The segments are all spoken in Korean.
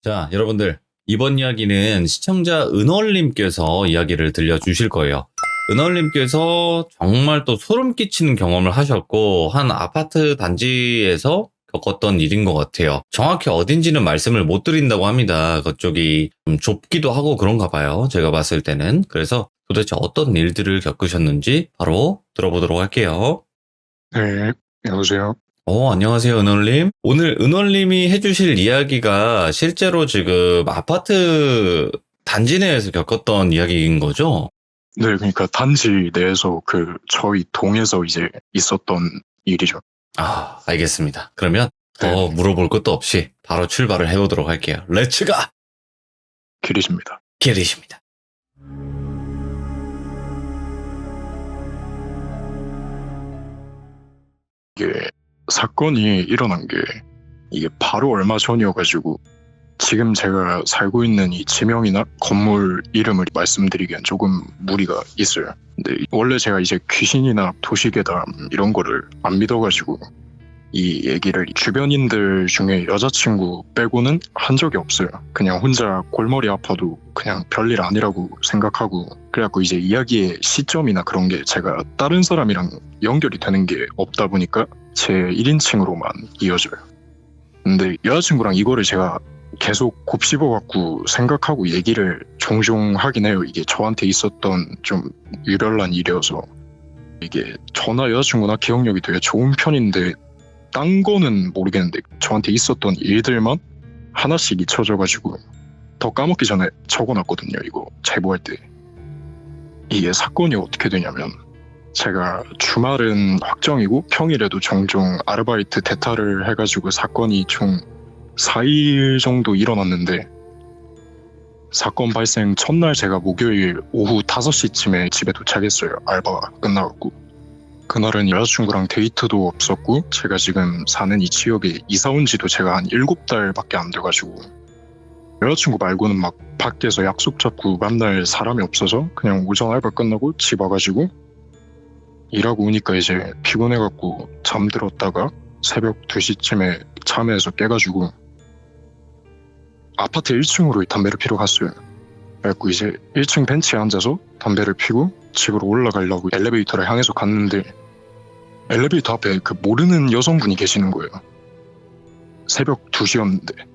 자, 여러분들. 이번 이야기는 시청자 은월님께서 이야기를 들려주실 거예요. 은월님께서 정말 또 소름 끼치는 경험을 하셨고, 한 아파트 단지에서 겪었던 일인 것 같아요. 정확히 어딘지는 말씀을 못 드린다고 합니다. 그쪽이 좀 좁기도 하고 그런가 봐요. 제가 봤을 때는. 그래서 도대체 어떤 일들을 겪으셨는지 바로 들어보도록 할게요. 네, 여보세요? 안녕하세요, 은월님. 오늘 은월님이 해주실 이야기가 실제로 지금 아파트 단지 내에서 겪었던 이야기인 거죠? 네, 그러니까 단지 내에서 저희 동에서 이제 있었던 일이죠. 알겠습니다. 그러면 더 네. 물어볼 것도 없이 바로 출발을 해보도록 할게요. 렛츠가! 길이십니다. 기리십니다. 이게 사건이 일어난 게 이게 바로 얼마 전이어가지고 지금 제가 살고 있는 이 지명이나 건물 이름을 말씀드리기엔 조금 무리가 있어요. 근데 원래 제가 이제 귀신이나 도시괴담 이런 거를 안 믿어가지고 이 얘기를 주변인들 중에 여자친구 빼고는 한 적이 없어요. 그냥 혼자 골머리 아파도 그냥 별일 아니라고 생각하고, 그래갖고 이제 이야기의 시점이나 그런 게 제가 다른 사람이랑 연결이 되는 게 없다 보니까 제 1인칭으로만 이어져요. 근데 여자친구랑 이거를 제가 계속 곱씹어갖고 생각하고 얘기를 종종 하긴 해요. 이게 저한테 있었던 좀 유별난 일이어서. 이게 저나 여자친구나 기억력이 되게 좋은 편인데 딴 거는 모르겠는데 저한테 있었던 일들만 하나씩 잊혀져가지고 더 까먹기 전에 적어놨거든요. 이거 제보할 때. 이게 사건이 어떻게 되냐면, 제가 주말은 확정이고 평일에도 종종 아르바이트 대타를 해가지고 사건이 총 4일 정도 일어났는데, 사건 발생 첫날 제가 목요일 오후 5시쯤에 집에 도착했어요. 알바가 끝나갖고. 그날은 여자친구랑 데이트도 없었고, 제가 지금 사는 이 지역에 이사 온 지도 제가 한 7달밖에 안 돼가지고 여자친구 말고는 막 밖에서 약속 잡고 만날 사람이 없어서 그냥 오전 알바 끝나고 집 와가지고 일하고 오니까 이제 피곤해갖고 잠들었다가 새벽 2시쯤에 잠에서 깨가지고 아파트 1층으로 담배를 피러 갔어요. 그래갖고 이제 1층 벤치에 앉아서 담배를 피고 집으로 올라가려고 엘리베이터를 향해서 갔는데, 엘리베이터 앞에 그 모르는 여성분이 계시는 거예요. 새벽 2시였는데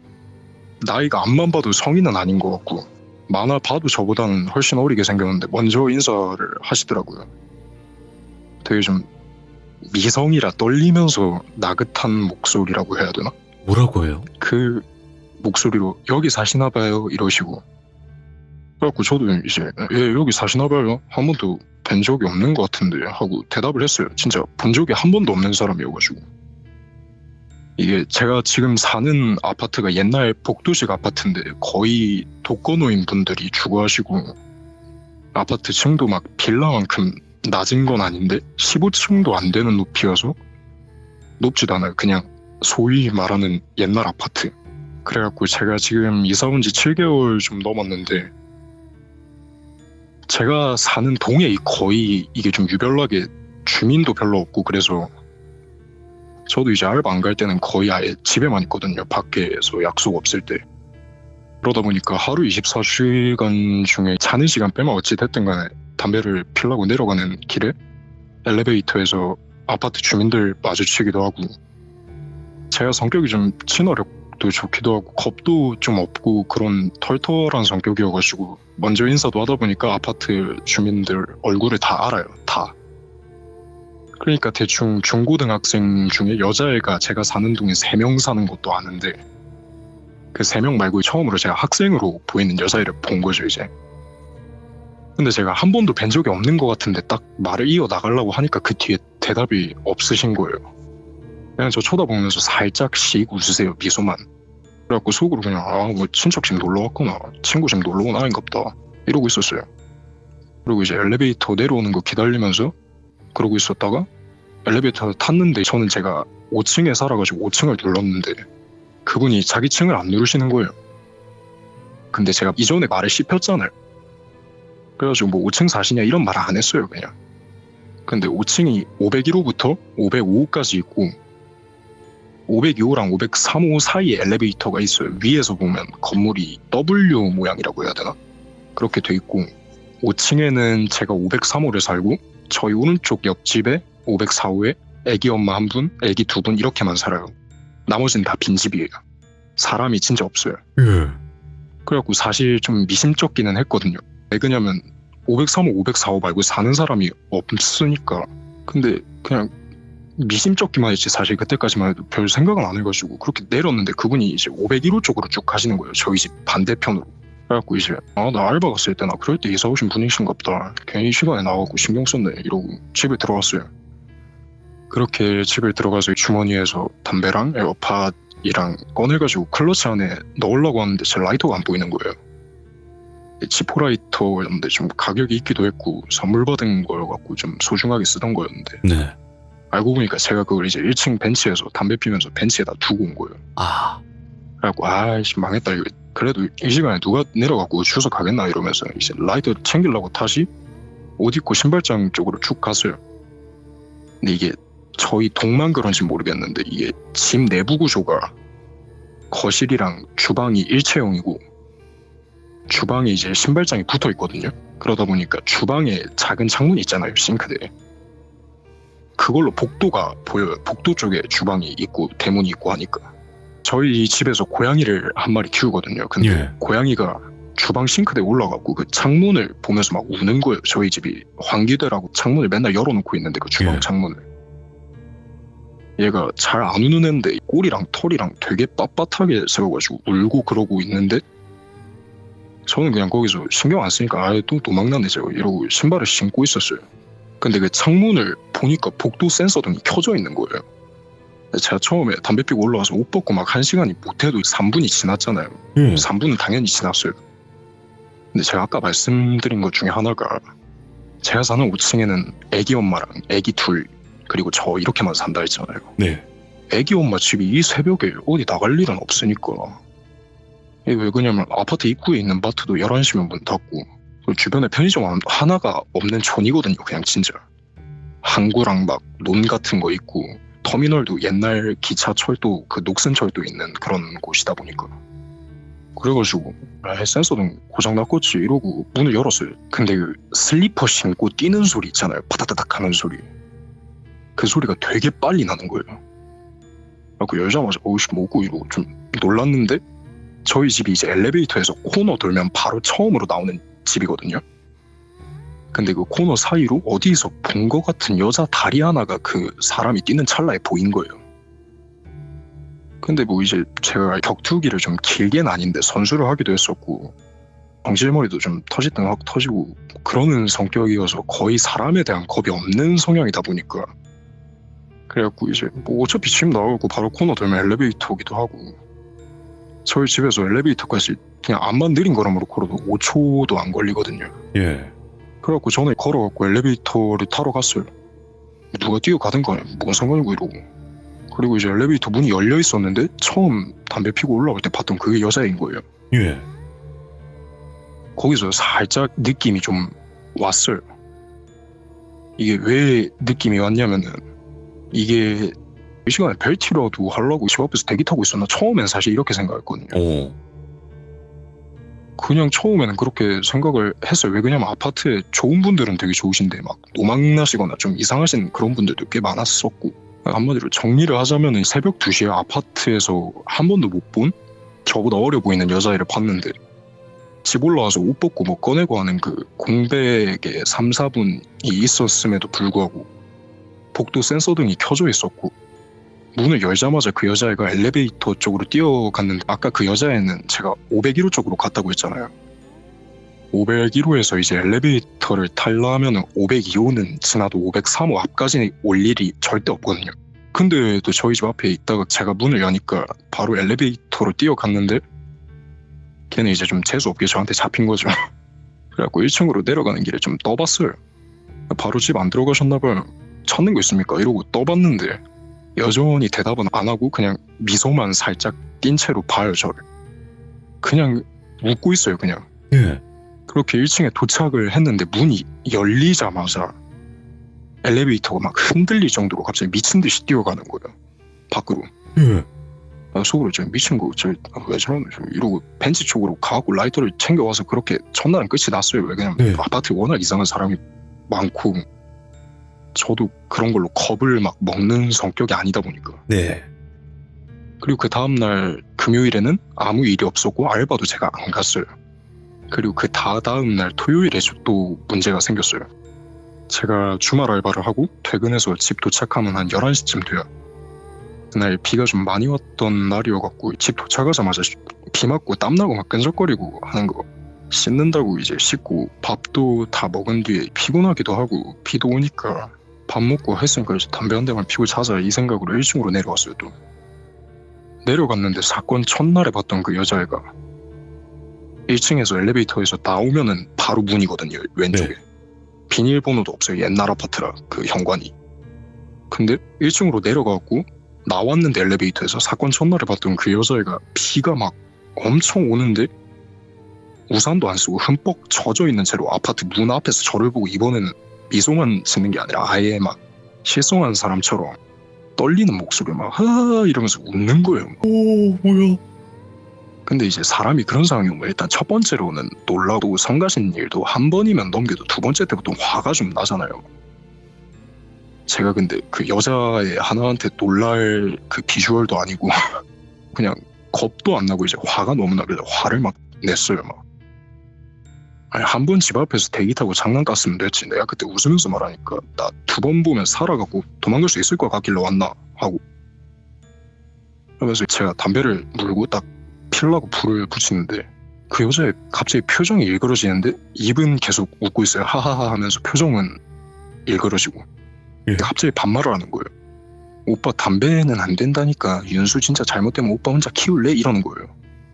나이가 앞만 봐도 성인은 아닌 것 같고, 만화 봐도 저보다는 훨씬 어리게 생겼는데 먼저 인사를 하시더라고요. 되게 좀 미성이라 떨리면서 나긋한 목소리라고 해야 되나? 뭐라고 해요? 그 목소리로 "여기 사시나 봐요" 이러시고, 그래갖고 저도 이제 "예, 여기 사시나 봐요. 한 번도 뵌 적이 없는 것 같은데" 하고 대답을 했어요. 진짜 본 적이 한 번도 없는 사람이어가지고. 이게 제가 지금 사는 아파트가 옛날 복도식 아파트인데 거의 독거노인 분들이 주거하시고, 아파트 층도 막 빌라만큼 낮은 건 아닌데 15층도 안 되는 높이여서 높지도 않아요. 그냥 소위 말하는 옛날 아파트. 그래갖고 제가 지금 이사 온 지 7개월 좀 넘었는데, 제가 사는 동에 거의 이게 좀 유별나게 주민도 별로 없고, 그래서 저도 이제 알바 안 갈 때는 거의 아예 집에만 있거든요. 밖에서 약속 없을 때. 그러다 보니까 하루 24시간 중에 자는 시간 빼면 어찌 됐든 간에 담배를 피려고 내려가는 길에 엘리베이터에서 아파트 주민들 마주치기도 하고, 제가 성격이 좀 친화력도 좋기도 하고 겁도 좀 없고 그런 털털한 성격이어가지고 먼저 인사도 하다 보니까 아파트 주민들 얼굴을 다 알아요. 다. 그러니까 대충 중고등학생 중에 여자애가 제가 사는 동에 3명 사는 것도 아는데, 그 3명 말고 처음으로 제가 학생으로 보이는 여자애를 본 거죠 이제. 근데 제가 한 번도 뵌 적이 없는 것 같은데 딱 말을 이어나가려고 하니까 그 뒤에 대답이 없으신 거예요. 그냥 저 쳐다보면서 살짝씩 웃으세요. 미소만. 그래갖고 속으로 그냥 뭐 친척 집 놀러 왔구나, 친구 집 놀러 온 아인갑다 이러고 있었어요. 그리고 이제 엘리베이터 내려오는 거 기다리면서 그러고 있었다가 엘리베이터 탔는데, 저는 제가 5층에 살아가지고 5층을 눌렀는데 그분이 자기 층을 안 누르시는 거예요. 근데 제가 이전에 말을 씹혔잖아요. 그래가지고 뭐 5층 사시냐 이런 말 안 했어요 그냥. 근데 5층이 501호부터 505호까지 있고 502호랑 503호 사이에 엘리베이터가 있어요. 위에서 보면 건물이 W 모양이라고 해야 되나? 그렇게 돼 있고 5층에는 제가 503호를 살고 저희 오른쪽 옆집에 504호에 애기 엄마 한 분, 애기 두 분 이렇게만 살아요. 나머지는 다 빈집이에요. 사람이 진짜 없어요. 예. 그래갖고 사실 좀 미심쩍기는 했거든요. 왜 그러냐면 503호, 504호 말고 사는 사람이 없으니까. 근데 그냥 미심쩍기만 했지 사실 그때까지만 해도 별 생각은 안 해가지고 그렇게 내렸는데 그분이 이제 501호 쪽으로 쭉 가시는 거예요. 저희 집 반대편으로. 그래갖고 이제 나 알바 갔을 때나 그럴 때 이사 오신 분이신가 보다. 괜히 시간에 나와갖고 신경 썼네 이러고 집에 들어갔어요. 그렇게 집에 들어가서 주머니에서 담배랑 에어팟이랑 꺼내가지고 클러치 안에 넣으려고 하는데 제 라이터가 안 보이는 거예요. 지포 라이터였는데 좀 가격이 있기도 했고 선물 받은 거여갖고 좀 소중하게 쓰던 거였는데 네. 알고 보니까 제가 그걸 이제 1층 벤치에서 담배 피면서 벤치에다 두고 온 거예요. 아. 그래갖고 아이씨 망했다 이거 그래도 이 시간에 누가 내려갖고 주워 가겠나 이러면서 이제 라이터 챙기려고 다시 옷 입고 신발장 쪽으로 쭉 갔어요. 근데 이게 저희 동만 그런지 모르겠는데 이게 집 내부 구조가 거실이랑 주방이 일체형이고 주방에 이제 신발장이 붙어 있거든요. 그러다 보니까 주방에 작은 창문이 있잖아요. 싱크대에. 그걸로 복도가 보여요. 복도 쪽에 주방이 있고 대문이 있고 하니까. 저희 집에서 고양이를 한 마리 키우거든요. 근데 예. 고양이가 주방 싱크대에 올라가고 그 창문을 보면서 막 우는 거예요. 저희 집이 환기되라고 창문을 맨날 열어놓고 있는데 그 주방 예. 창문을. 얘가 잘 안 우는 애인데 꼬리랑 털이랑 되게 빳빳하게 세워가지고 울고 그러고 있는데 저는 그냥 거기서 신경 안 쓰니까 아예 또 도망나네 저거 이러고 신발을 신고 있었어요. 근데 그 창문을 보니까 복도 센서등이 켜져 있는 거예요. 제가 처음에 담배 피고 올라와서 옷 벗고 막 1시간이 못해도 3분이 지났잖아요. 3분은 당연히 지났어요. 근데 제가 아까 말씀드린 것 중에 하나가 제가 사는 5층에는 애기 엄마랑 애기 둘 그리고 저 이렇게만 산다 했잖아요. 네. 애기 엄마 집이 이 새벽에 어디 나갈 일은 없으니까. 이게 왜 그러냐면 아파트 입구에 있는 마트도 11시면 문 닫고 주변에 편의점 하나가 없는 촌이거든요. 그냥 진짜. 항구랑 막 논 같은 거 있고 터미널도 옛날 기차 철도 그 녹슨 철도 있는 그런 곳이다 보니까. 그래가지고 센서등 고장났겠지 이러고 문을 열었어요. 근데 그 슬리퍼 신고 뛰는 소리 있잖아요. 바다다닥 하는 소리. 그 소리가 되게 빨리 나는 거예요. 그래서 열자마자 어우씨 뭐고 이러고 좀 놀랐는데 저희 집이 이제 엘리베이터에서 코너 돌면 바로 처음으로 나오는 집이거든요. 근데 그 코너 사이로 어디서 본 것 같은 여자 다리 하나가 그 사람이 뛰는 찰나에 보인 거예요. 근데 뭐 이제 제가 격투기를 좀 길게는 아닌데 선수를 하기도 했었고 정실머리도 좀 터지든 확 터지고 그러는 성격이어서 거의 사람에 대한 겁이 없는 성향이다 보니까 그래갖고 이제 뭐 어차피 집 나오고 바로 코너 돌면 엘리베이터기도 하고 저희 집에서 엘리베이터까지 그냥 암만 느린 걸음으로 걸어도 5초도 안 걸리거든요. 예. 그래갖고 전에 걸어갖고 엘리베이터를 타러 갔어요. 누가 뛰어가든 간에 뭐가 상관이고 이러고. 그리고 이제 엘리베이터 문이 열려 있었는데 처음 담배 피고 올라올 때 봤던 그게 여자인 거예요. 예. 거기서 살짝 느낌이 좀 왔어요. 이게 왜 느낌이 왔냐면은 이게 이 시간에 벨트라도 하려고 집 앞에서 대기 타고 있었나 처음엔 사실 이렇게 생각했거든요. 오. 그냥 처음에는 그렇게 생각을 했어요. 왜 그러냐면 아파트에 좋은 분들은 되게 좋으신데 막 노망나시거나 좀 이상하신 그런 분들도 꽤 많았었고 한마디로 정리를 하자면 새벽 2시에 아파트에서 한 번도 못 본 저보다 어려 보이는 여자애를 봤는데 집 올라와서 옷 벗고 뭐 꺼내고 하는 그 공백에 3, 4분이 있었음에도 불구하고 복도 센서등이 켜져 있었고 문을 열자마자 그 여자애가 엘리베이터 쪽으로 뛰어갔는데 아까 그 여자애는 제가 501호 쪽으로 갔다고 했잖아요. 501호에서 이제 엘리베이터를 타려면 502호는 지나도 503호 앞까지 올 일이 절대 없거든요. 근데 또 저희 집 앞에 있다가 제가 문을 여니까 바로 엘리베이터로 뛰어갔는데 걔는 이제 좀 재수없게 저한테 잡힌 거죠. 그래갖고 1층으로 내려가는 길에 좀 떠봤어요. 바로 집 안 들어가셨나봐요. 찾는 거 있습니까? 이러고 떠봤는데 여전히 대답은 안 하고 그냥 미소만 살짝 띈 채로 봐요 저를. 그냥 웃고 있어요 그냥. 예. 그렇게 1층에 도착을 했는데 문이 열리자마자 엘리베이터가 막 흔들릴 정도로 갑자기 미친 듯이 뛰어가는 거예요 밖으로. 예. 속으로 저 미친 거 왜 저러네 이러고 벤치 쪽으로 가갖고 라이터를 챙겨와서 그렇게 첫날은 끝이 났어요. 왜냐면 네. 아파트에 워낙 이상한 사람이 많고 저도 그런 걸로 겁을 막 먹는 성격이 아니다 보니까. 네. 그리고 그 다음날 금요일에는 아무 일이 없었고 알바도 제가 안 갔어요. 그리고 그 다다음날 토요일에 또 문제가 생겼어요. 제가 주말 알바를 하고 퇴근해서 집 도착하면 한 11시쯤 돼요. 그날 비가 좀 많이 왔던 날이어갖고 집 도착하자마자 비 맞고 땀나고 막 끈적거리고 하는 거 씻는다고 이제 씻고 밥도 다 먹은 뒤에 피곤하기도 하고 비도 오니까 밥 먹고 했으니까 이제 담배 한 대만 피고 자자 이 생각으로 1층으로 내려왔어요. 또 내려갔는데 사건 첫날에 봤던 그 여자애가 1층에서 엘리베이터에서 나오면은 바로 문이거든요. 왼쪽에. 비밀번호도 없어요. 옛날 아파트라 그 현관이. 근데 1층으로 내려가고 나왔는데 엘리베이터에서 사건 첫날에 봤던 그 여자애가 비가 막 엄청 오는데 우산도 안 쓰고 흠뻑 젖어 있는 채로 아파트 문 앞에서 저를 보고 이번에는 미소만 짓는 게 아니라 아예 막 실성한 사람처럼 떨리는 목소리를 막 하하 이러면서 웃는 거예요. 오, 뭐야? 근데 이제 사람이 그런 상황이 오면 일단 첫 번째로는 놀라고 성가신 일도 한 번이면 넘겨도 두 번째 때부터 화가 좀 나잖아요. 제가 근데 그 여자의 하나한테 놀랄 그 비주얼도 아니고 그냥 겁도 안 나고 이제 화가 너무 나길래 화를 막 냈어요. 막. 아니, 한 번 집 앞에서 대기 타고 장난 깠으면 됐지. 내가 그때 웃으면서 말하니까 나 두 번 보면 살아갖고 도망갈 수 있을 것 같길래 왔나 하고 그러면서 제가 담배를 물고 딱 피우려고 불을 붙이는데 그 여자의 갑자기 표정이 일그러지는데 입은 계속 웃고 있어요. 하하하 하면서 표정은 일그러지고 갑자기 반말을 하는 거예요. 오빠 담배는 안 된다니까. 윤수 진짜 잘못되면 오빠 혼자 키울래? 이러는 거예요.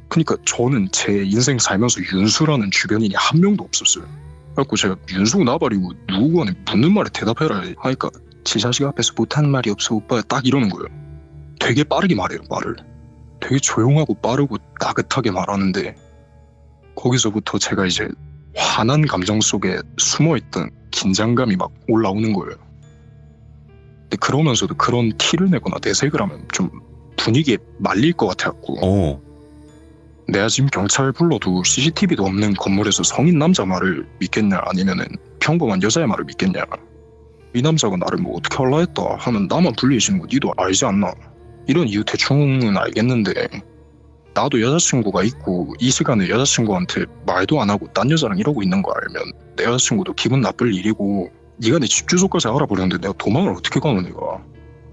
그러니까 저는 제 인생 살면서 윤수라는 주변인이 한 명도 없었어요. 그래갖고 제가 윤수 나발이고 누구 간에 묻는 말에 대답해라 하니까 지 자식 앞에서 못하는 말이 없어 오빠 딱 이러는 거예요. 되게 빠르게 말해요. 말을 되게 조용하고 빠르고 따뜻하게 말하는데 거기서부터 제가 이제 화난 감정 속에 숨어있던 긴장감이 막 올라오는 거예요. 근데 그러면서도 그런 티를 내거나 내색을 하면 좀 분위기에 말릴 것 같아갖고 내가 지금 경찰 불러도 CCTV도 없는 건물에서 성인 남자 말을 믿겠냐 아니면은 평범한 여자의 말을 믿겠냐. 이 남자가 나를 뭐 어떻게 할라 했다 하면 나만 불리해지는 거 니도 알지 않나. 이런 이유 대충은 알겠는데 나도 여자친구가 있고 이 시간에 여자친구한테 말도 안 하고 딴 여자랑 이러고 있는 거 알면 내 여자친구도 기분 나쁠 일이고 네가 내 집 주소까지 알아버렸는데 내가 도망을 어떻게 가노. 내가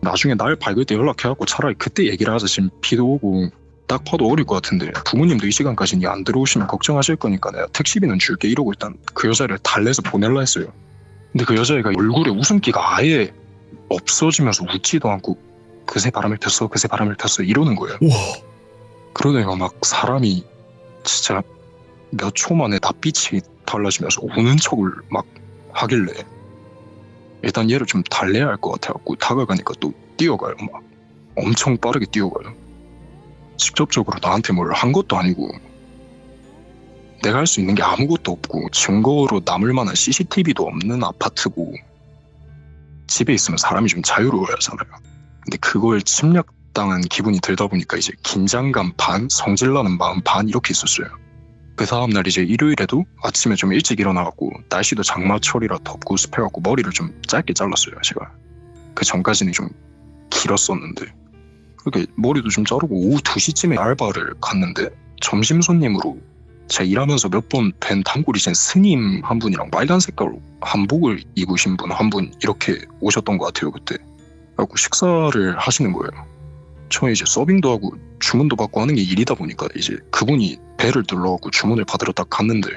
나중에 날 밝을 때 연락해갖고 차라리 그때 얘기를 하자. 지금 비도 오고 딱 봐도 어릴 것 같은데 부모님도 이 시간까지 니 안 들어오시면 걱정하실 거니까 내가 택시비는 줄게 이러고 일단 그 여자를 달래서 보낼라 했어요. 근데 그 여자애가 얼굴에 웃음기가 아예 없어지면서 웃지도 않고 그새 바람을 폈어 그새 바람을 폈어 이러는 거예요. 우와. 그러다가 막 사람이 진짜 몇 초 만에 낯빛이 달라지면서 우는 척을 막 하길래 일단 얘를 좀 달래야 할 것 같아갖고 다가가니까 또 뛰어가요. 막 엄청 빠르게 뛰어가요. 직접적으로 나한테 뭘 한 것도 아니고 내가 할 수 있는 게 아무것도 없고 증거로 남을 만한 CCTV도 없는 아파트고 집에 있으면 사람이 좀 자유로워야 하잖아요. 근데 그걸 침략당한 기분이 들다 보니까 이제 긴장감 반, 성질나는 마음 반 이렇게 있었어요. 그 다음날 이제 일요일에도 아침에 좀 일찍 일어나갖고 날씨도 장마철이라 덥고 습해갖고 머리를 좀 짧게 잘랐어요. 제가 그 전까지는 좀 길었었는데 그렇게 머리도 좀 자르고 오후 2시쯤에 알바를 갔는데 점심 손님으로 제가 일하면서 몇 번 뵌 단골이신 스님 한 분이랑 빨간 색깔 한복을 입으신 분 한 분 이렇게 오셨던 것 같아요. 그때 그래갖고 식사를 하시는 거예요. 저 이제 서빙도 하고 주문도 받고 하는 게 일이다 보니까 이제 그분이 배를 눌러갖고 주문을 받으러 딱 갔는데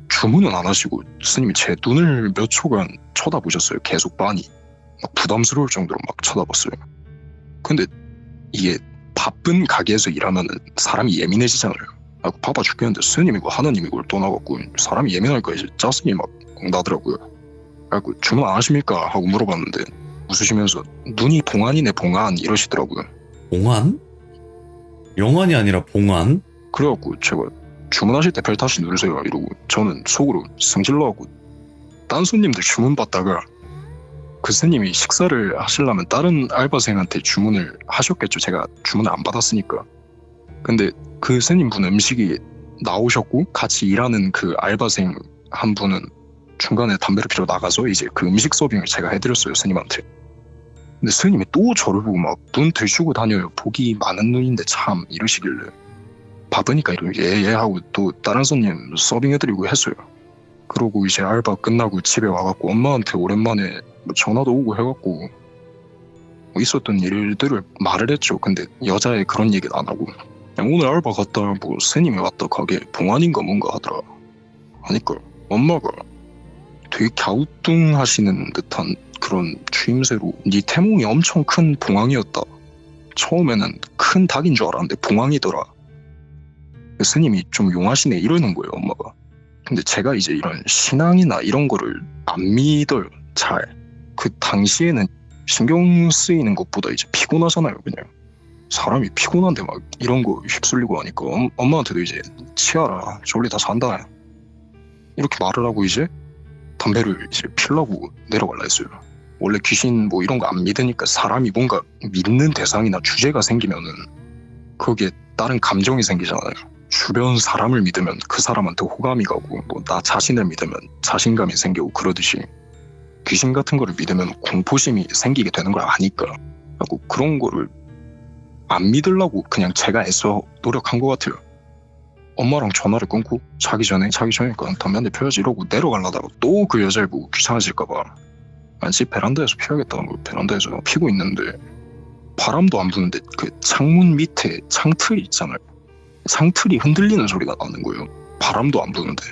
주문은 안 하시고 스님이 제 눈을 몇 초간 쳐다보셨어요. 계속 빤히 막 부담스러울 정도로 막 쳐다봤어요. 근데 이게 바쁜 가게에서 일하면은 사람이 예민해지잖아요. 바빠 죽겠는데 스님이고 하느님이고 또 나갖고 사람이 예민하니까 이제 짜증이 막 나더라고요. 그래갖고 주문 안 하십니까? 하고 물어봤는데 웃으시면서 눈이 봉안이네 봉안 이러시더라고요. 봉안? 영안이 아니라 봉안? 그래갖고 제가 주문하실 때 벨 다시 누르세요 이러고 저는 속으로 승질나갖고 딴 손님들 주문 받다가 그 그 스님이 식사를 하시려면 다른 알바생한테 주문을 하셨겠죠. 제가 주문을 안 받았으니까. 근데 그 스님분 음식이 나오셨고 같이 일하는 그 알바생 한 분은 중간에 담배를 피러 나가서 이제 그 음식 서빙을 제가 해드렸어요, 스님한테. 근데 스님이 또 저를 보고 막 눈 들추고 다녀요. 복이 많은 눈인데 참 이러시길래 바쁘니까 예 하고 또 다른 손님 서빙해드리고 했어요. 그러고 이제 알바 끝나고 집에 와갖고 엄마한테 오랜만에 뭐 전화도 오고 해갖고 뭐 있었던 일들을 말을 했죠. 근데 여자애 그런 얘기는 안 하고 그냥 오늘 알바 갔다 뭐 스님이 왔다 가게 봉안인가 뭔가 하더라. 하니까 엄마가 되게 갸우뚱하시는 듯한 그런 추임새로 네 태몽이 엄청 큰 봉황이었다. 처음에는 큰 닭인 줄 알았는데 봉황이더라. 스님이 좀 용하시네 이러는 거예요, 엄마가. 근데 제가 이제 이런 신앙이나 이런 거를 안 믿어요, 잘. 그 당시에는 신경 쓰이는 것보다 이제 피곤하잖아요, 그냥. 사람이 피곤한데 막 이런 거 휩쓸리고 하니까 엄마한테도 이제 치아라, 저리 다 산다. 이렇게 말을 하고 이제 담배를 이제 피려고 내려갈라 했어요. 원래 귀신 뭐 이런 거 안 믿으니까 사람이 뭔가 믿는 대상이나 주제가 생기면은 거기에 다른 감정이 생기잖아요. 주변 사람을 믿으면 그 사람한테 호감이 가고 뭐 나 자신을 믿으면 자신감이 생기고 그러듯이 귀신 같은 거를 믿으면 공포심이 생기게 되는 걸 아니까 하고 그런 거를 안 믿으려고 그냥 제가 애써 노력한 것 같아요. 엄마랑 전화를 끊고 자기 전에니까 담배 한 대 펴야지 이러고 내려가려다가 또 그 여자를 보고 귀찮아질까봐 집 베란다에서 피워야겠다는 걸 베란다에서 피고 있는데 바람도 안 부는데 그 창문 밑에 창틀이 있잖아요. 창틀이 흔들리는 소리가 나는 거예요. 바람도 안 부는데.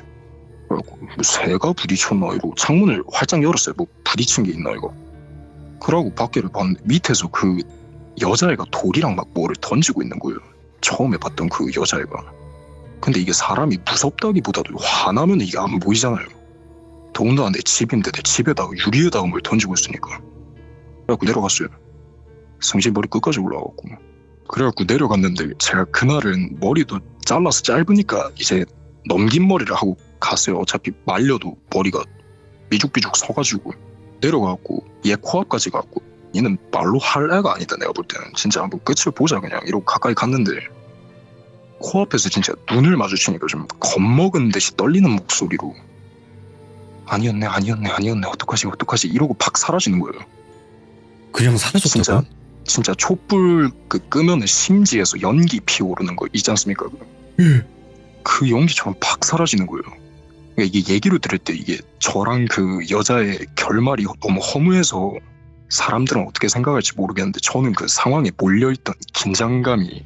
그래갖고 뭐 새가 부딪혔나 이러고 창문을 활짝 열었어요. 뭐 부딪힌 게 있나 이거. 그러고 밖에를 봤는데 밑에서 그 여자애가 돌이랑 막 뭐를 던지고 있는 거예요. 처음에 봤던 그 여자애가. 근데 이게 사람이 무섭다기보다도 화나면 이게 안 보이잖아요. 더군다나 내 집인데 내 집에다가 유리에다가 뭘 던지고 있으니까. 그래갖고 내려갔어요. 성실 머리 끝까지 올라가고. 그래갖고 내려갔는데 제가 그날은 머리도 잘라서 짧으니까 이제 넘긴 머리를 하고 갔어요. 어차피 말려도 머리가 삐죽삐죽 서가지고 내려가갖고 얘 코앞까지 갔고 얘는 말로 할 애가 아니다. 내가 볼 때는 진짜 한번 끝을 보자 그냥 이러고 가까이 갔는데 코앞에서 진짜 눈을 마주치니까 좀 겁먹은 듯이 떨리는 목소리로 아니었네 어떡하지 이러고 팍 사라지는 거예요. 그냥 사라졌다고요? 진짜 촛불 끄면은 심지에서 연기 피어오르는 거 있지 않습니까? 그 연기처럼 팍 사라지는 거예요. 그러니까 이게 얘기를 들을 때 이게 저랑 그 여자의 결말이 너무 허무해서 사람들은 어떻게 생각할지 모르겠는데 저는 그 상황에 몰려있던 긴장감이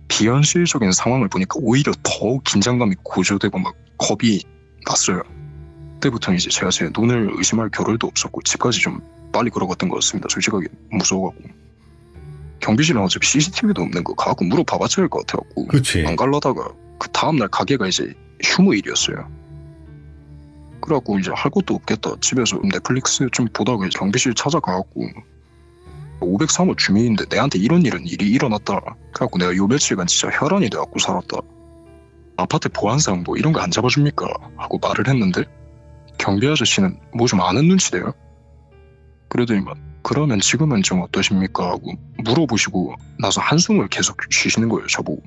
비현실적인 상황을 보니까 오히려 더 긴장감이 고조되고 막 겁이 났어요. 그때부터는 이제 제가 제 눈을 의심할 겨를도 없었고 집까지 좀 빨리 걸어갔던 것 같습니다. 솔직하게 무서워갖고. 경비실은 어차피 CCTV도 없는 거 가고 물어봐봤자 할 것 같아갖고 그치. 안 갈라다가 그 다음날 가게가 이제 휴무일이었어요. 그래갖고 이제 할 것도 없겠다. 집에서 넷플릭스 좀 보다가 이제 경비실 찾아가갖고 503호 주민인데 내한테 이런 일이 일어났다. 그래갖고 내가 요 며칠간 진짜 혈안이 돼갖고 살았다. 아파트 보안상 뭐 이런 거 안 잡아줍니까? 하고 말을 했는데 경비 아저씨는 뭐 좀 아는 눈치대요. 그러더니만 그러면 지금은 좀 어떠십니까? 하고 물어보시고 나서 한숨을 계속 쉬시는 거예요. 저보고.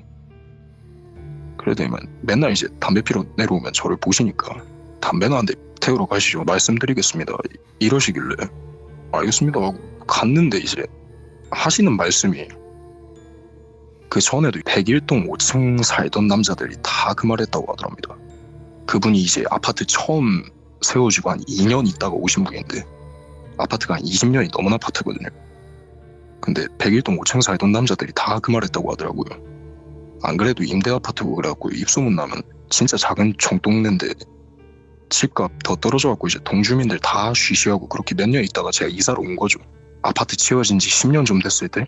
그러더니만 맨날 이제 담배 피러 내려오면 저를 보시니까 담배나 한 대 태우러 가시죠. 말씀드리겠습니다. 이러시길래 알겠습니다 하고 갔는데 이제 하시는 말씀이 그 전에도 101동 5층 살던 남자들이 다 그 말했다고 하더랍니다. 그분이 이제 아파트 처음 세워지고 한 2년 있다가 오신 분인데 아파트가 한 20년이 넘은 아파트거든요. 근데 101동 5층 살던 남자들이 다 그 말했다고 하더라고요. 안 그래도 임대 아파트고 그래갖고 입소문 나면 진짜 작은 총동네인데 집값 더 떨어져갖고 이제 동주민들 다 쉬쉬하고 그렇게 몇 년 있다가 제가 이사를 온 거죠. 아파트 지어진 지 10년 좀 됐을 때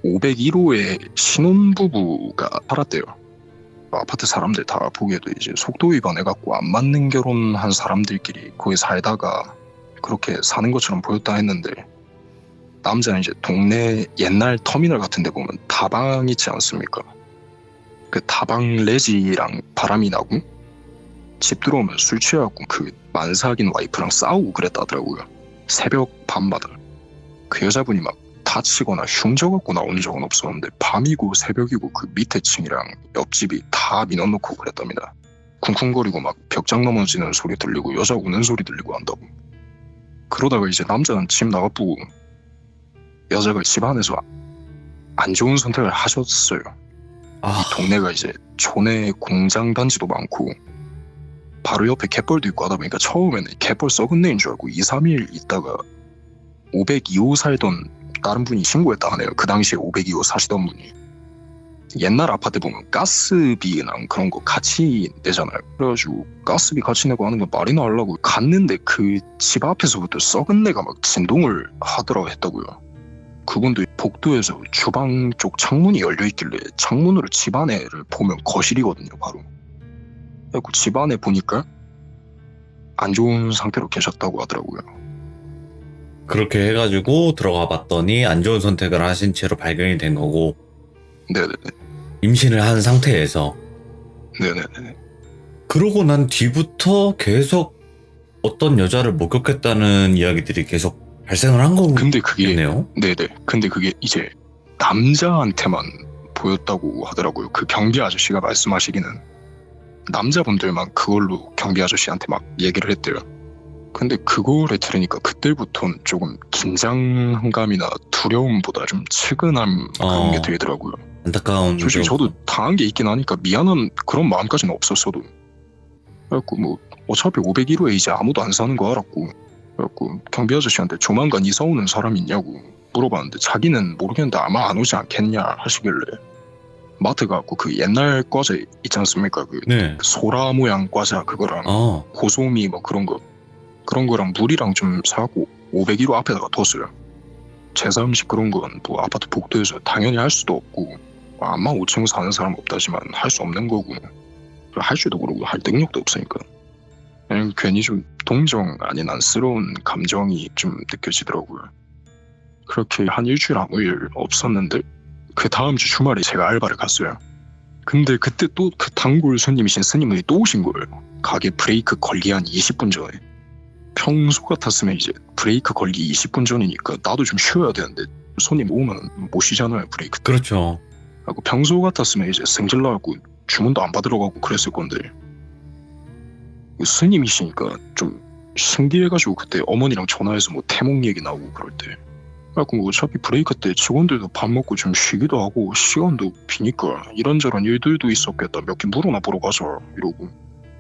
501호에 신혼부부가 살았대요. 아파트 사람들 다 보기에도 이제 속도 위반해갖고 안 맞는 결혼한 사람들끼리 거기 살다가 그렇게 사는 것처럼 보였다 했는데 남자는 이제 동네 옛날 터미널 같은 데 보면 다방 있지 않습니까? 그 다방 레지랑 바람이 나고 집 들어오면 술 취해갖고 그 만삭인 와이프랑 싸우고 그랬다더라고요. 새벽 밤마다 그 여자분이 막 다치거나 흉져갖고 나오는 적은 없었는데 밤이고 새벽이고 그 밑에 층이랑 옆집이 다 민원놓고 그랬답니다. 쿵쿵거리고 막 벽장 넘어지는 소리 들리고 여자 우는 소리 들리고 한다고. 그러다가 이제 남자는 집 나가보고 여자가 집 안에서 안 좋은 선택을 하셨어요. 아, 이 동네가 이제 촌에 공장 단지도 많고 바로 옆에 갯벌도 있고 하다 보니까 처음에는 갯벌 썩은 내인 줄 알고 2, 3일 있다가 502호 살던 다른 분이 신고했다 하네요. 그 당시에 502호 사시던 분이. 옛날 아파트 보면 가스비랑 그런 거 같이 내잖아요. 그래가지고 가스비 같이 내고 하는 거 말이나 하려고 갔는데 그 집 앞에서부터 썩은 내가 막 진동을 하더라고 했다고요. 그분도 복도에서 주방 쪽 창문이 열려있길래 창문으로 집 안에를 보면 거실이거든요. 바로. 그래서 집 안에 보니까 안 좋은 상태로 계셨다고 하더라고요. 그렇게 해가지고 들어가 봤더니 안 좋은 선택을 하신 채로 발견이 된 거고, 네네네. 임신을 한 상태에서. 네네네. 그러고 난 뒤부터 계속 어떤 여자를 목격했다는 이야기들이 계속 발생을 한 근데 그게 거겠네요. 네네. 근데 그게 이제 남자한테만 보였다고 하더라고요. 그 경비 아저씨가 말씀하시기는 남자분들만 그걸로 경비 아저씨한테 막 얘기를 했대요. 근데 그거를 들으니까 그때부터는 조금 긴장감이나 두려움보다 좀 측은함 그런 게 들더라고요. 안타까운. 솔직히 저도 당한 게 있긴 하니까 미안한 그런 마음까지는 없었어도. 그래갖고 뭐 어차피 501호에 이제 아무도 안 사는 거 알았고, 그래갖고 경비 아저씨한테 조만간 이사 오는 사람 있냐고 물어봤는데 자기는 모르겠는데 아마 안 오지 않겠냐 하시길래 마트 가고 그 옛날 과자 있지 않습니까? 그 네. 소라 모양 과자 그거랑 고소미 뭐 그런 거랑 물이랑 좀 사고 501호 앞에다가 뒀어요. 제사 음식 그런 건 뭐 아파트 복도에서 당연히 할 수도 없고 아마 5층 사는 사람 없다지만 할 수 없는 거고 할 줄도 모르고 할 능력도 없으니까 그냥 괜히 좀 동정 아닌 안쓰러운 감정이 좀 느껴지더라고요. 그렇게 한 일주일 아무 일 없었는데 그 다음 주 주말에 제가 알바를 갔어요. 근데 그때 또 그 단골 손님이신 스님분이 또 오신 거예요. 가게 브레이크 걸기 한 20분 전에. 평소 같았으면 이제 브레이크 걸기 20분 전이니까 나도 좀 쉬어야 되는데 손님 오면 못 쉬잖아요 브레이크. 그렇죠. 하고 평소 같았으면 이제 승질 나고 주문도 안 받으러 가고 그랬을 건데 스님이시니까 좀 신기해가지고 그때 어머니랑 전화해서 뭐 태몽 얘기 나오고 그럴 때 그래갖고 뭐 어차피 브레이크 때 직원들도 밥 먹고 좀 쉬기도 하고 시간도 비니까 이런저런 일들도 있었겠다 몇 개 물어나 보러 가자 이러고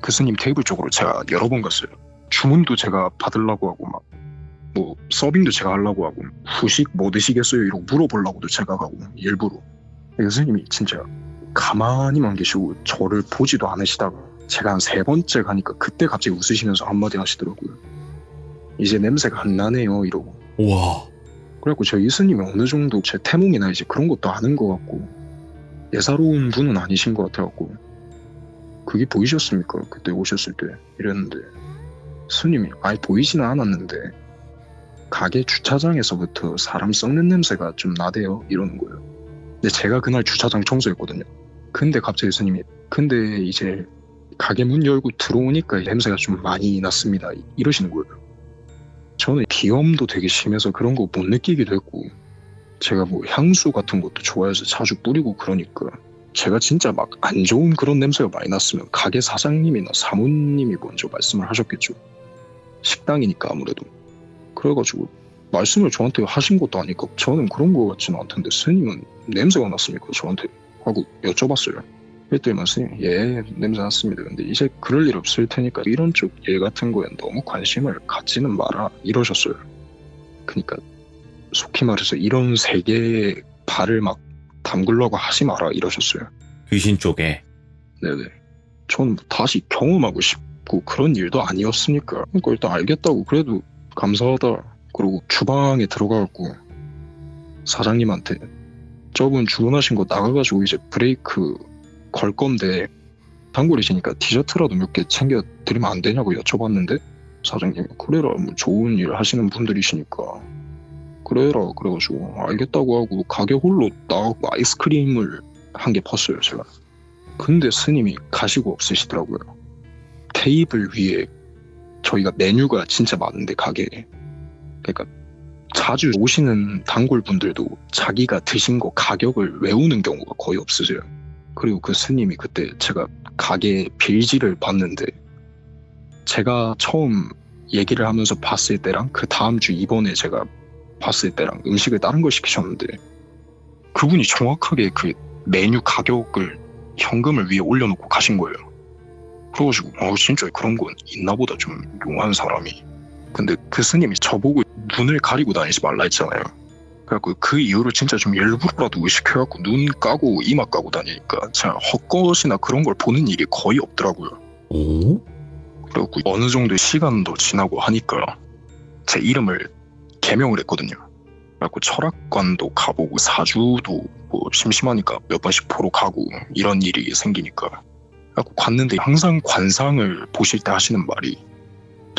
그 스님 테이블 쪽으로 제가 여러 번 갔어요. 주문도 제가 받으려고 하고 막 뭐 서빙도 제가 하려고 하고 후식 뭐 드시겠어요 이러고 물어보려고도 제가 가고 일부러. 교수님이 진짜 가만히만 계시고 저를 보지도 않으시다가 제가 한 3번째 가니까 그때 갑자기 웃으시면서 한마디 하시더라고요. 이제 냄새가 안 나네요 이러고. 우와. 그래갖고 저 이스님이 어느 정도 제 태몽이나 이제 그런 것도 아는 것 같고 예사로운 분은 아니신 것 같아갖고 그게 보이셨습니까? 그때 오셨을 때 이랬는데 스님이 아예 보이지는 않았는데 가게 주차장에서부터 사람 썩는 냄새가 좀 나대요 이러는 거예요. 근데 제가 그날 주차장 청소했거든요. 근데 갑자기 스님이 근데 이제 가게 문 열고 들어오니까 냄새가 좀 많이 났습니다 이러시는 거예요. 저는 비염도 되게 심해서 그런 거 못 느끼기도 했고 제가 뭐 향수 같은 것도 좋아해서 자주 뿌리고 그러니까 제가 진짜 막 안 좋은 그런 냄새가 많이 났으면 가게 사장님이나 사모님이 먼저 말씀을 하셨겠죠. 식당이니까 아무래도. 그래가지고 말씀을 저한테 하신 것도 아니까 저는 그런 거 같지는 않던데 스님은 냄새가 났습니까 저한테 하고 여쭤봤어요. 그랬더니 스님 예 냄새 났습니다. 근데 이제 그럴 일 없을 테니까 이런 쪽 일 같은 거에 너무 관심을 갖지는 마라 이러셨어요. 그러니까 속히 말해서 이런 세계에 발을 막 담그려고 하지 마라 이러셨어요. 귀신 쪽에. 네네. 전 다시 경험하고 싶고 그런 일도 아니었으니까 그러니까 일단 알겠다고 그래도 감사하다. 그리고 주방에 들어가갖고 사장님한테 저분 주문하신 거 나가가지고 이제 브레이크 걸 건데 단골이시니까 디저트라도 몇 개 챙겨 드리면 안 되냐고 여쭤봤는데 사장님이 그래라 뭐 좋은 일 하시는 분들이시니까 그래라 그래가지고 알겠다고 하고 가게 홀로 나가고 아이스크림을 한 개 펐어요 제가. 근데 스님이 가시고 없으시더라고요. 테이블 위에 저희가 메뉴가 진짜 많은데 가게에 그러니까 자주 오시는 단골분들도 자기가 드신 거 가격을 외우는 경우가 거의 없으세요. 그리고 그 스님이 그때 제가 가게 빌지를 봤는데 제가 처음 얘기를 하면서 봤을 때랑 그 다음 주 이번에 제가 봤을 때랑 음식을 다른 걸 시키셨는데 그분이 정확하게 그 메뉴 가격을 현금을 위에 올려놓고 가신 거예요. 그래가지고 진짜 그런 건 있나 보다, 좀 용한 사람이. 근데 그 스님이 저보고 눈을 가리고 다니지 말라 했잖아요. 그래갖고 그 이후로 진짜 좀 일부러라도 의식해갖고 눈 까고 이마 까고 다니니까 제가 헛것이나 그런 걸 보는 일이 거의 없더라고요. 오? 그래갖고 어느 정도 시간도 지나고 하니까 제 이름을 개명을 했거든요. 그래갖고 철학관도 가보고 사주도 뭐 심심하니까 몇 번씩 보러 가고 이런 일이 생기니까. 그래갖고 갔는데 항상 관상을 보실 때 하시는 말이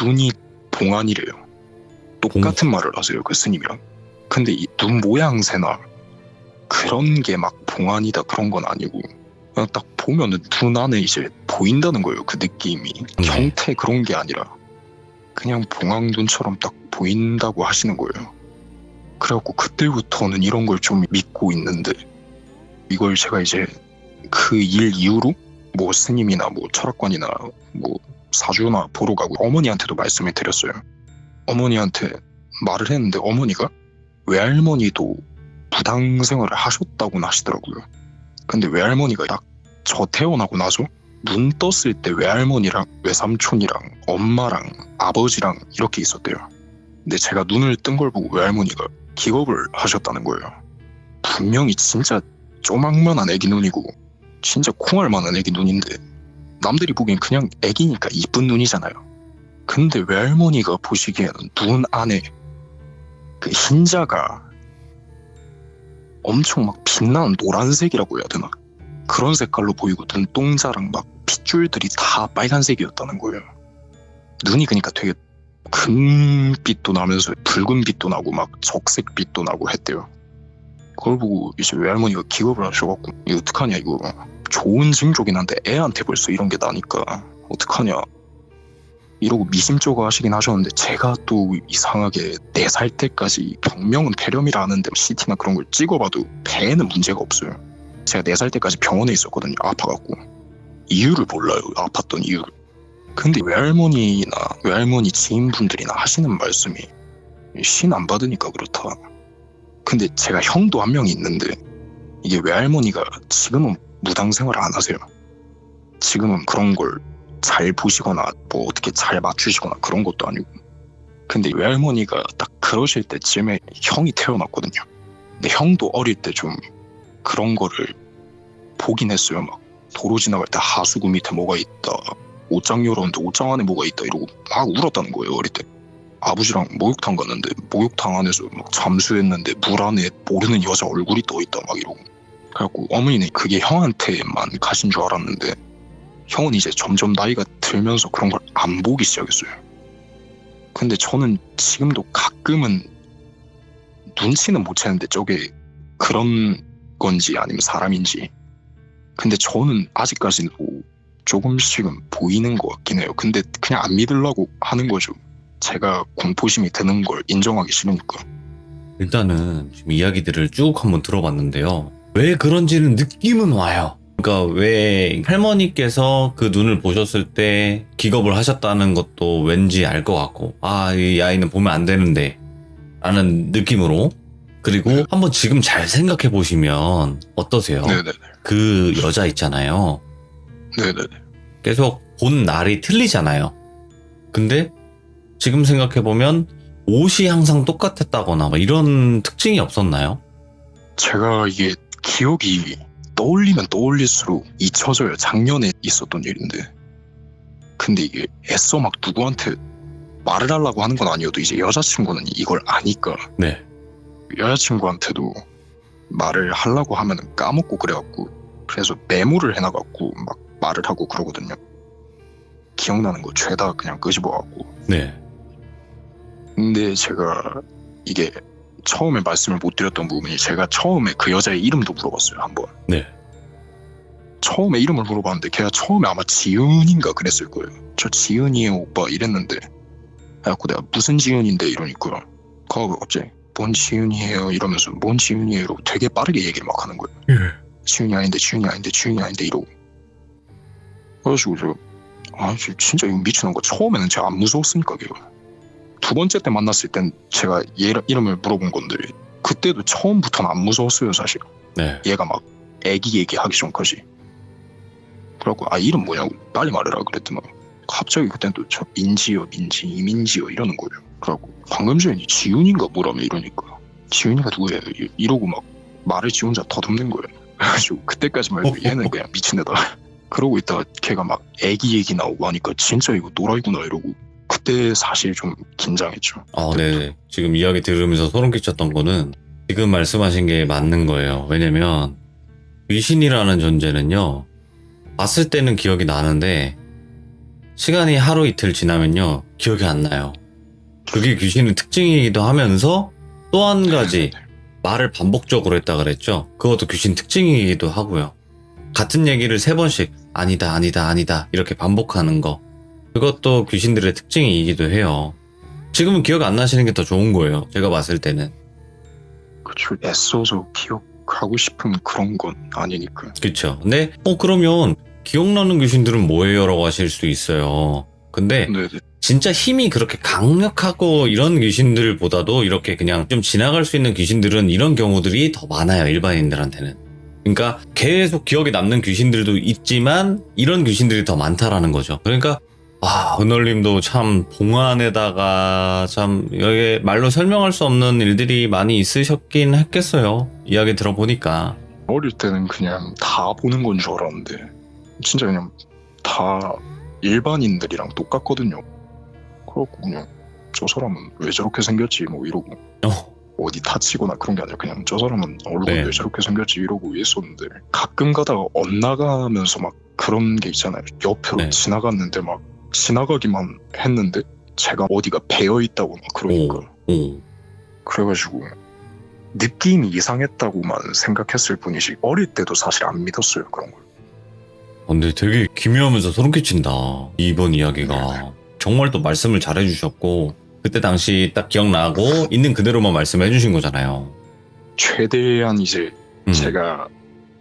눈이 봉안이래요. 똑같은 말을 하세요, 그 스님이랑. 근데 이 눈 모양새나 그런 게 막 봉안이다 그런 건 아니고 그냥 딱 보면은 눈 안에 이제 보인다는 거예요, 그 느낌이. 형태 그런 게 아니라 그냥 봉황 눈처럼 딱 보인다고 하시는 거예요. 그래갖고 그때부터는 이런 걸 좀 믿고 있는데 이걸 제가 이제 그 일 이후로 뭐 스님이나 뭐 철학관이나 뭐 사주나 보러 가고 어머니한테도 말씀을 드렸어요. 어머니한테 말을 했는데 어머니가 외할머니도 무당 생활을 하셨다고는 하시더라고요. 근데 외할머니가 딱 저 태어나고 나서 눈 떴을 때 외할머니랑 외삼촌이랑 엄마랑 아버지랑 이렇게 있었대요. 근데 제가 눈을 뜬 걸 보고 외할머니가 기겁을 하셨다는 거예요. 분명히 진짜 쪼망만한 애기 눈이고 진짜 콩알만한 애기 눈인데 남들이 보기엔 그냥 애기니까 이쁜 눈이잖아요. 근데 외할머니가 보시기에는 눈 안에 그 흰자가 엄청 막 빛나는 노란색이라고 해야 되나? 그런 색깔로 보이고 눈동자랑 막 핏줄들이 다 빨간색이었다는 거예요. 눈이 그러니까 되게 금빛도 나면서 붉은빛도 나고 막 적색빛도 나고 했대요. 그걸 보고 이제 외할머니가 기겁을 하셔갖고 이거 어떡하냐, 이거 좋은 징조긴 한데 애한테 벌써 이런 게 나니까 어떡하냐 이러고 미심쩍어 하시긴 하셨는데 제가 또 이상하게 4살 때까지 병명은 폐렴이라 하는데 CT나 그런 걸 찍어봐도 배에는 문제가 없어요. 제가 4살 때까지 병원에 있었거든요, 아파갖고. 이유를 몰라요, 아팠던 이유를. 근데 외할머니나 외할머니 지인분들이나 하시는 말씀이 신 안 받으니까 그렇다. 근데 제가 형도 한 명이 있는데 이게 외할머니가 지금은 무당 생활을 안 하세요. 지금은 그런 걸 잘 보시거나 뭐 어떻게 잘 맞추시거나 그런 것도 아니고. 근데 외할머니가 딱 그러실 때쯤에 형이 태어났거든요. 근데 형도 어릴 때 좀 그런 거를 보긴 했어요. 막 도로 지나갈 때 하수구 밑에 뭐가 있다, 옷장 열었는데 옷장 안에 뭐가 있다 이러고 막 울었다는 거예요, 어릴 때. 아버지랑 목욕탕 갔는데 목욕탕 안에서 막 잠수했는데 물 안에 모르는 여자 얼굴이 떠있다 막 이러고. 그래갖고 어머니는 그게 형한테만 가신 줄 알았는데 형은 이제 점점 나이가 들면서 그런 걸 안 보기 시작했어요. 근데 저는 지금도 가끔은 눈치는 못 채는데 저게 그런 건지 아니면 사람인지. 근데 저는 아직까지도 조금씩은 보이는 것 같긴 해요. 근데 그냥 안 믿으려고 하는 거죠. 제가 공포심이 드는 걸 인정하기 싫으니까. 일단은 지금 이야기들을 쭉 한번 들어봤는데요. 왜 그런지는 느낌은 와요. 그러니까 왜 할머니께서 그 눈을 보셨을 때 기겁을 하셨다는 것도 왠지 알 것 같고, 이 아이는 보면 안 되는데 라는 느낌으로. 그리고 한번 지금 잘 생각해 보시면 어떠세요? 네네. 그 여자 있잖아요. 네네. 계속 본 날이 틀리잖아요. 근데 지금 생각해 보면 옷이 항상 똑같았다거나 막 이런 특징이 없었나요? 제가 이게 기억이 떠올리면 떠올릴수록 잊혀져요. 작년에 있었던 일인데. 근데 이게 애써 막 누구한테 말을 하려고 하는 건 아니어도 이제 여자친구는 이걸 아니까 네. 여자친구한테도 말을 하려고 하면 까먹고 그래갖고 그래서 메모를 해놔갖고 막 말을 하고 그러거든요. 기억나는 거 죄다 그냥 끄집어갖고. 네. 근데 제가 이게 처음에 말씀을 못 드렸던 부분이 제가 처음에 그 여자의 이름도 물어봤어요, 한번. 네. 처음에 이름을 물어봤는데 걔가 처음에 아마 지은인가 그랬을 거예요. 저 지은이에요 오빠 이랬는데 그래갖고 내가 무슨 지은인데 이러니까 그거 갑자기 뭔 지윤이에요 이러면서 뭔 지윤이에요 이러고 되게 빠르게 얘기를 막 하는 거예요. 지윤이 아닌데 이러고. 그래가지고 진짜 이거 미치는 거. 처음에는 제가 안 무서웠으니까 걔가. 두 번째 때 만났을 땐 제가 얘 이름을 물어본 건데 그때도 처음부터는 안 무서웠어요 사실. 네. 얘가 막 애기 얘기하기 전까지. 그래갖고 이름 뭐냐고 빨리 말해라 그랬더니 갑자기 그땐 또 저 민지요 이민지요 이러는 거예요. 그래갖고 방금 전에 지훈인가 뭐라며 이러니까 지훈이가 누구예요 이러고 막 말을 지 혼자 더듬는 거예요. 그래가지고 그때까지만 해도 얘는 그냥 미친 애다. 그러고 있다가 걔가 막 애기 얘기 나오고 하니까 진짜 이거 노라이구나 이러고 그때 사실 좀 긴장했죠. 네. 지금 이야기 들으면서 소름 끼쳤던 거는 지금 말씀하신 게 맞는 거예요. 왜냐면 귀신이라는 존재는요. 봤을 때는 기억이 나는데 시간이 하루 이틀 지나면요. 기억이 안 나요. 그게 귀신의 특징이기도 하면서 또 한 가지 말을 반복적으로 했다 그랬죠. 그것도 귀신 특징이기도 하고요. 같은 얘기를 3번씩 아니다 이렇게 반복하는 거. 그것도 귀신들의 특징이기도 해요. 지금은 기억 안 나시는 게 더 좋은 거예요. 제가 봤을 때는. 그쵸. 애써서 기억하고 싶은 그런 건 아니니까. 그쵸. 근데 그러면 기억나는 귀신들은 뭐예요? 라고 하실 수 있어요. 근데 네네. 진짜 힘이 그렇게 강력하고 이런 귀신들보다도 이렇게 그냥 좀 지나갈 수 있는 귀신들은 이런 경우들이 더 많아요. 일반인들한테는. 그러니까 계속 기억에 남는 귀신들도 있지만 이런 귀신들이 더 많다라는 거죠. 그러니까 은월님도 참 봉안에다가 참 여기 말로 설명할 수 없는 일들이 많이 있으셨긴 했겠어요. 이야기 들어보니까. 어릴 때는 그냥 다 보는 건 줄 알았는데 진짜 그냥 다 일반인들이랑 똑같거든요. 그렇고 그냥 저 사람은 왜 저렇게 생겼지 뭐 이러고 어디 다치거나 그런 게 아니라 그냥 저 사람은 얼굴 왜 저렇게 생겼지 이러고 있었는데 가끔 가다가 엇나가면서 막 그런 게 있잖아요. 옆으로 지나갔는데 막 지나가기만 했는데 제가 어디가 배어있다고 막 그러니까 그래가지고 느낌이 이상했다고만 생각했을 뿐이지 어릴 때도 사실 안 믿었어요 그런 걸. 근데 되게 기묘하면서 소름 끼친다. 이번 이야기가. 정말 또 말씀을 잘 해주셨고 그때 당시 딱 기억나고 있는 그대로만 말씀해 주신 거잖아요. 최대한 이제 제가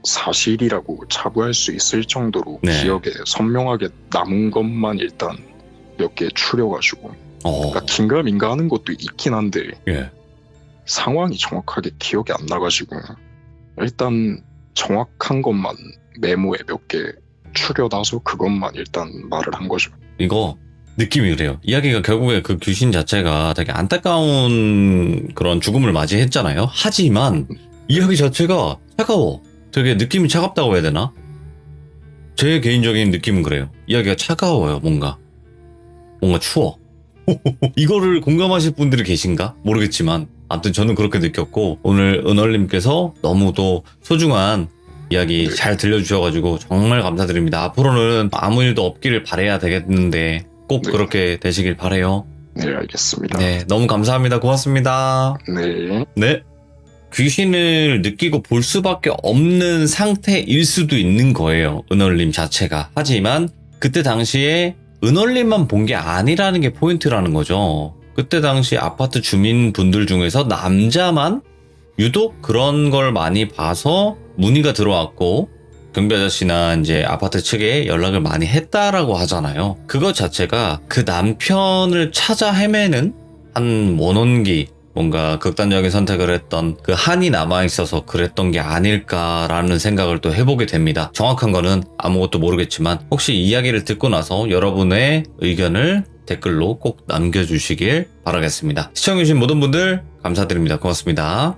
사실이라고 자부할 수 있을 정도로 기억에 선명하게 남은 것만 일단 몇 개 추려가지고 그러니까 긴가민가 하는 것도 있긴 한데 상황이 정확하게 기억이 안 나가지고 일단 정확한 것만 메모에 몇 개 추려놔서 그것만 일단 말을 한 거죠. 이거 느낌이 그래요. 이야기가 결국에 그 귀신 자체가 되게 안타까운 그런 죽음을 맞이했잖아요. 하지만 이야기 자체가 차가워. 되게 느낌이 차갑다고 해야 되나? 제 개인적인 느낌은 그래요. 이야기가 차가워요. 뭔가 추워. 이거를 공감하실 분들이 계신가? 모르겠지만 아무튼 저는 그렇게 느꼈고 오늘 은월님께서 너무도 소중한 이야기 잘 들려주셔가지고 정말 감사드립니다. 앞으로는 아무 일도 없기를 바라야 되겠는데 꼭 그렇게 되시길 바라요. 네, 알겠습니다. 네, 너무 감사합니다. 고맙습니다. 네. 귀신을 느끼고 볼 수밖에 없는 상태일 수도 있는 거예요. 은월님 자체가. 하지만 그때 당시에 은월님만 본 게 아니라는 게 포인트라는 거죠. 그때 당시 아파트 주민분들 중에서 남자만 유독 그런 걸 많이 봐서 문의가 들어왔고 경비 아저씨나 이제 아파트 측에 연락을 많이 했다라고 하잖아요. 그것 자체가 그 남편을 찾아 헤매는 한 원혼기 뭔가 극단적인 선택을 했던 그 한이 남아있어서 그랬던 게 아닐까라는 생각을 또 해보게 됩니다. 정확한 거는 아무것도 모르겠지만 혹시 이야기를 듣고 나서 여러분의 의견을 댓글로 꼭 남겨주시길 바라겠습니다. 시청해주신 모든 분들 감사드립니다. 고맙습니다.